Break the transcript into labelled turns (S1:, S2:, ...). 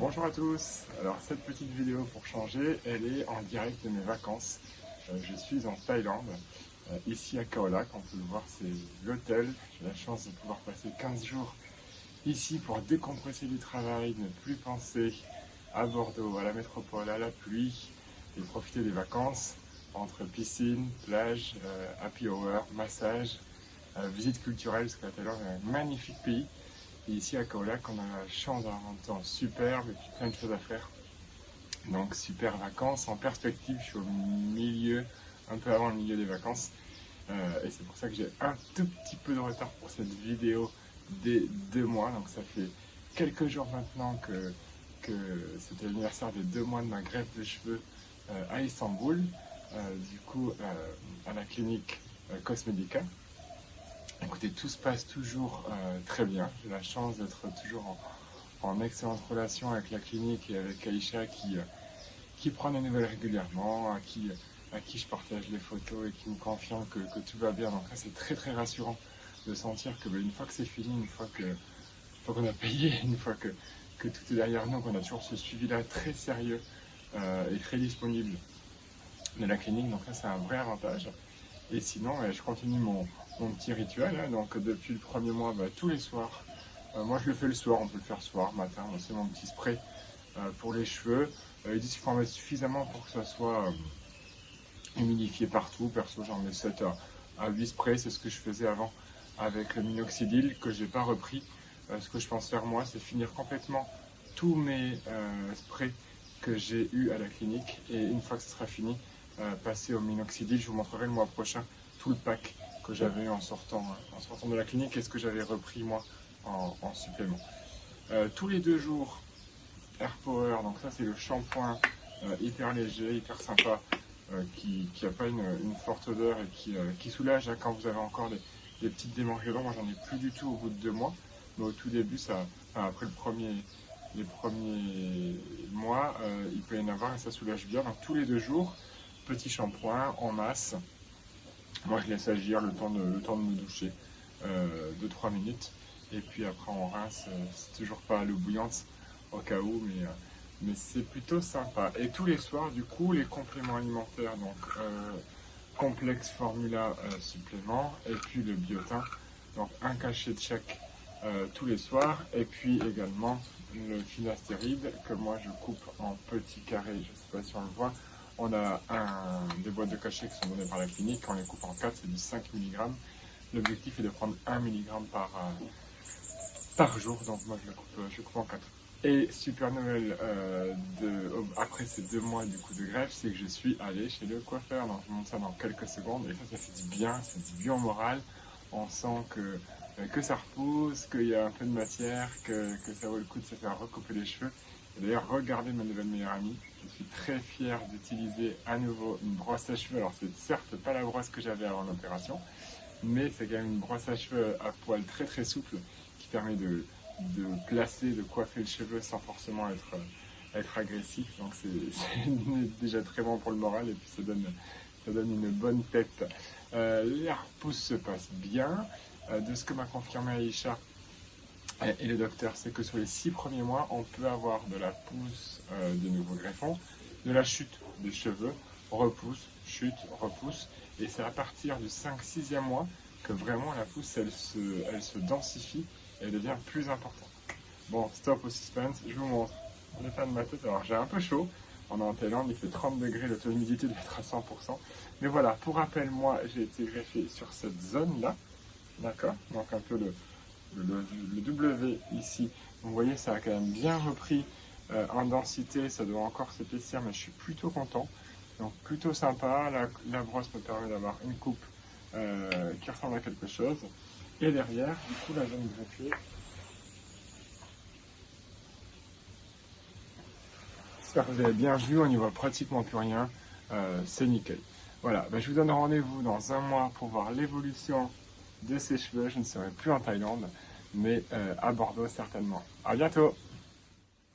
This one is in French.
S1: Bonjour à tous, alors cette petite vidéo pour changer, elle est en direct de mes vacances. Je suis en Thaïlande, ici à Khao Lak, on peut le voir, c'est l'hôtel. J'ai la chance de pouvoir passer 15 jours ici pour décompresser du travail, ne plus penser à Bordeaux, à la métropole, à la pluie, et profiter des vacances entre piscine, plage, happy hour, massage, visite culturelle, parce que la Thaïlande est un magnifique pays. Et ici à Khao Lak, on a la chance d'avoir un temps superbe et puis plein de choses à faire. Donc super vacances en perspective, je suis au milieu, un peu avant le milieu des vacances. Et c'est pour ça que j'ai un tout petit peu de retard pour cette vidéo des 2 mois. Donc ça fait quelques jours maintenant que c'était l'anniversaire des 2 mois de ma greffe de cheveux à Istanbul. À la clinique Cosmedica. Écoutez, tout se passe toujours très bien. J'ai la chance d'être toujours en excellente relation avec la clinique et avec Aïcha qui prend des nouvelles régulièrement, à qui je partage les photos et qui me confirme que tout va bien. Donc là, c'est très très rassurant de sentir que une fois que c'est fini, une fois qu'on a payé, une fois que tout est derrière nous, qu'on a toujours ce suivi-là très sérieux et très disponible de la clinique. Donc là, c'est un vrai avantage. Et sinon, je continue mon petit rituel. Donc depuis le premier mois, tous les soirs, moi je le fais le soir, on peut le faire soir, matin, c'est mon petit spray pour les cheveux. Ils disent qu'il faut en mettre suffisamment pour que ça soit humidifié partout. Perso, j'en mets 7 à 8 sprays, c'est ce que je faisais avant avec le minoxidil que j'ai pas repris. Ce que je pense faire moi, c'est finir complètement tous mes sprays que j'ai eu à la clinique, et une fois que ce sera fini, passer au minoxidil. Je vous montrerai le mois prochain tout le pack que j'avais eu en sortant de la clinique et ce que j'avais repris moi en supplément. Tous les 2 jours, Air Power, donc ça c'est le shampoing hyper léger, hyper sympa, qui n'a pas une forte odeur et qui soulage quand vous avez encore des petites démanges dedans. Moi j'en ai plus du tout au bout de 2 mois, mais au tout début, après les premiers mois, il peut y en avoir et ça soulage bien. Donc tous les 2 jours, petit shampoing en masse. Moi je laisse agir le temps de me doucher, 2-3 minutes. Et puis après on rince, c'est toujours pas à l'eau bouillante au cas où, mais c'est plutôt sympa. Et tous les soirs, du coup, les compléments alimentaires, donc complexe formula supplément, et puis le biotin, donc un cachet de chaque tous les soirs, et puis également le finastéride que moi je coupe en petits carrés, je ne sais pas si on le voit. On a des boîtes de cachets qui sont données par la clinique, on les coupe en 4, c'est du 5 mg. L'objectif est de prendre 1 mg par jour, donc moi je le coupe en 4. Et super nouvelle après ces 2 mois du coup de greffe, c'est que je suis allé chez le coiffeur. Donc je vous montre ça dans quelques secondes, et ça fait du bien, ça fait du bien au moral. On sent que ça repousse, qu'il y a un peu de matière, que ça vaut le coup de se faire recouper les cheveux. Et d'ailleurs, regardez ma nouvelle meilleure amie. Je suis très fier d'utiliser à nouveau une brosse à cheveux. Alors c'est certes pas la brosse que j'avais avant l'opération, mais c'est quand même une brosse à cheveux à poil très très souple qui permet de placer, de coiffer le cheveu sans forcément être agressif. Donc c'est déjà très bon pour le moral, et puis ça donne une bonne tête. La repousse se passe bien. De ce que m'a confirmé Aïcha et le docteur, c'est que sur les 6 premiers mois, on peut avoir de la pousse de nouveaux greffons, de la chute des cheveux, repousse, chute, repousse. Et c'est à partir du 5-6e mois que vraiment la pousse, elle se densifie et elle devient plus importante. Bon, stop au suspense, je vous montre l'état de ma tête. Alors j'ai un peu chaud, on est en Thaïlande, il fait 30 degrés, le taux d'humidité doit être à 100%. Mais voilà, pour rappel, moi j'ai été greffé sur cette zone-là, d'accord? Donc un peu le W ici. Vous voyez, ça a quand même bien repris en densité, ça doit encore s'épaissir, mais je suis plutôt content. Donc plutôt sympa, la brosse me permet d'avoir une coupe qui ressemble à quelque chose. Et derrière, du coup, la zone greffée, j'espère que vous avez bien vu, on n'y voit pratiquement plus rien, c'est nickel. Voilà, je vous donne rendez-vous dans 1 mois pour voir l'évolution de ces cheveux. Je ne serai plus en Thaïlande, mais à Bordeaux certainement. À bientôt!